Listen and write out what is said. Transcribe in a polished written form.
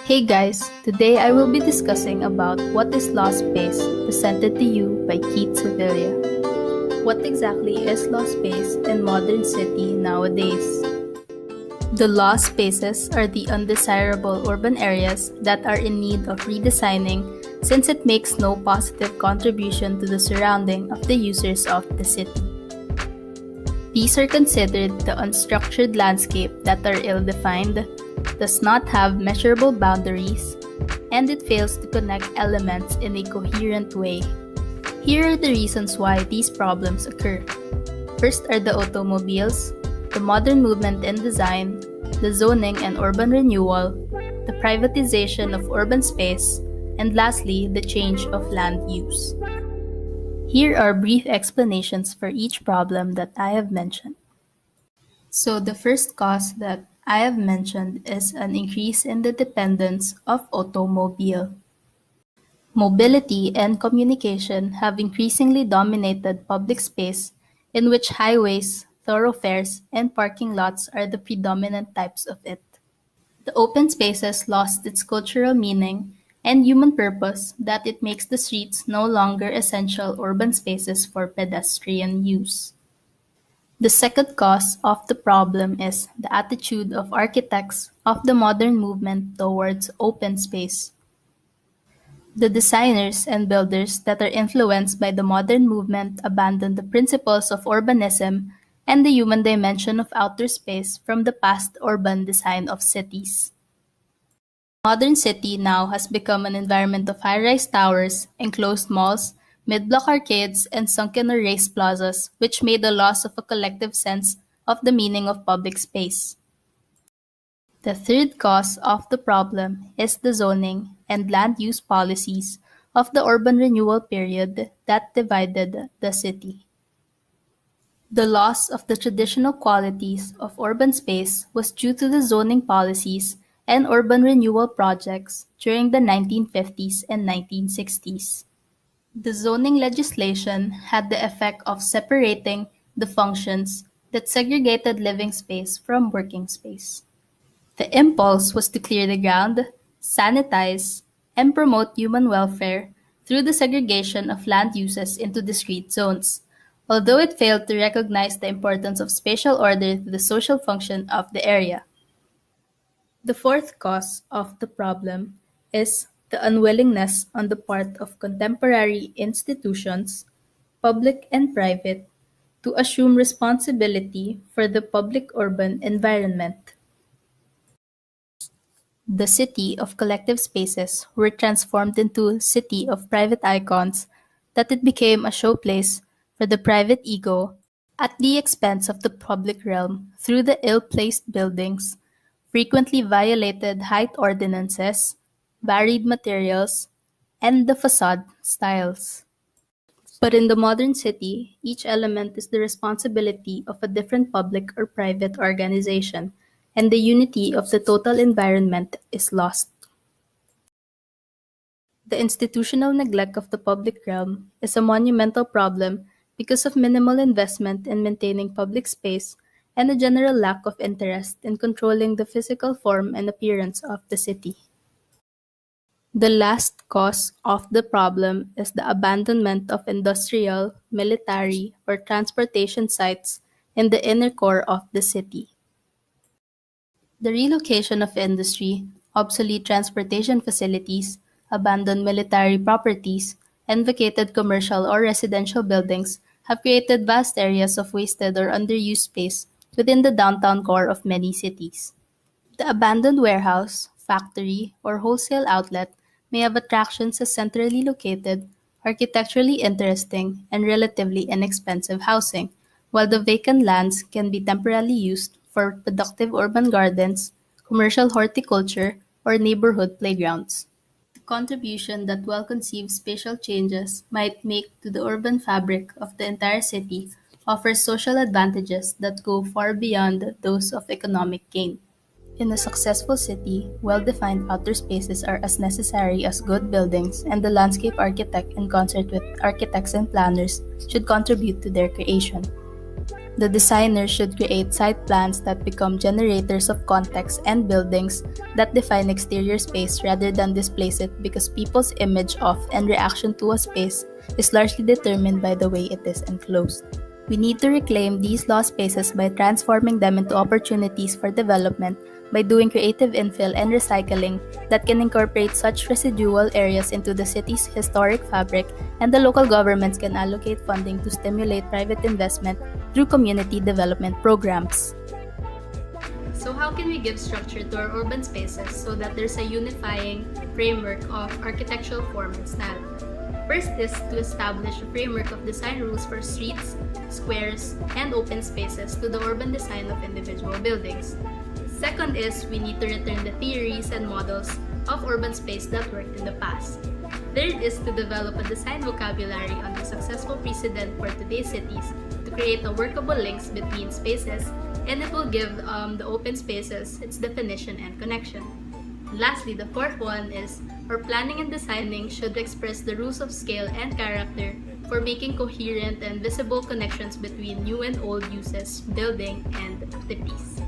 Hey guys, today I will be discussing about what is lost space, presented to you by Keith Sevilla. What exactly is lost space in modern city nowadays? The lost spaces are the undesirable urban areas that are in need of redesigning since it makes no positive contribution to the surrounding of the users of the city. These are considered the unstructured landscape that are ill-defined, does not have measurable boundaries, and it fails to connect elements in a coherent way. Here are the reasons why these problems occur. First are the automobiles, the modern movement in design, the zoning and urban renewal, the privatization of urban space, and lastly, the change of land use. Here are brief explanations for each problem that I have mentioned. So the first cause that I have mentioned is an increase in the dependence of automobile. Mobility and communication have increasingly dominated public space in which highways, thoroughfares, and parking lots are the predominant types of it. The open spaces lost its cultural meaning and human purpose that it makes the streets no longer essential urban spaces for pedestrian use. The second cause of the problem is the attitude of architects of the modern movement towards open space. The designers and builders that are influenced by the modern movement abandon the principles of urbanism and the human dimension of outer space from the past urban design of cities. Modern city now has become an environment of high-rise towers, enclosed malls, mid-block arcades, and sunken or raised plazas, which made the loss of a collective sense of the meaning of public space. The third cause of the problem is the zoning and land use policies of the urban renewal period that divided the city. The loss of the traditional qualities of urban space was due to the zoning policies and urban renewal projects during the 1950s and 1960s. The zoning legislation had the effect of separating the functions that segregated living space from working space. The impulse was to clear the ground, sanitize, and promote human welfare through the segregation of land uses into discrete zones, although it failed to recognize the importance of spatial order to the social function of the area. The fourth cause of the problem is the unwillingness on the part of contemporary institutions, public and private, to assume responsibility for the public urban environment. The city of collective spaces were transformed into a city of private icons that it became a showplace for the private ego at the expense of the public realm through the ill-placed buildings, frequently violated height ordinances, varied materials, and the facade styles. But in the modern city, each element is the responsibility of a different public or private organization, and the unity of the total environment is lost. The institutional neglect of the public realm is a monumental problem because of minimal investment in maintaining public space and a general lack of interest in controlling the physical form and appearance of the city. The last cause of the problem is the abandonment of industrial, military, or transportation sites in the inner core of the city. The relocation of industry, obsolete transportation facilities, abandoned military properties, and vacated commercial or residential buildings have created vast areas of wasted or underused space within the downtown core of many cities. The abandoned warehouse, factory, or wholesale outlet may have attractions as centrally located, architecturally interesting, and relatively inexpensive housing, while the vacant lands can be temporarily used for productive urban gardens, commercial horticulture, or neighborhood playgrounds. The contribution that well-conceived spatial changes might make to the urban fabric of the entire city offers social advantages that go far beyond those of economic gain. In a successful city, well-defined outer spaces are as necessary as good buildings, and the landscape architect, in concert with architects and planners, should contribute to their creation. The designer should create site plans that become generators of context and buildings that define exterior space rather than displace it, because people's image of and reaction to a space is largely determined by the way it is enclosed. We need to reclaim these lost spaces by transforming them into opportunities for development by doing creative infill and recycling that can incorporate such residual areas into the city's historic fabric, and the local governments can allocate funding to stimulate private investment through community development programs. So how can we give structure to our urban spaces so that there's a unifying framework of architectural form and style? First is to establish a framework of design rules for streets, squares, and open spaces to the urban design of individual buildings. Second is we need to return the theories and models of urban space that worked in the past. Third is to develop a design vocabulary on the successful precedent for today's cities to create a workable links between spaces, and it will give the open spaces its definition and connection. Lastly, the fourth one is our planning and designing should express the rules of scale and character for making coherent and visible connections between new and old uses, building, and activities.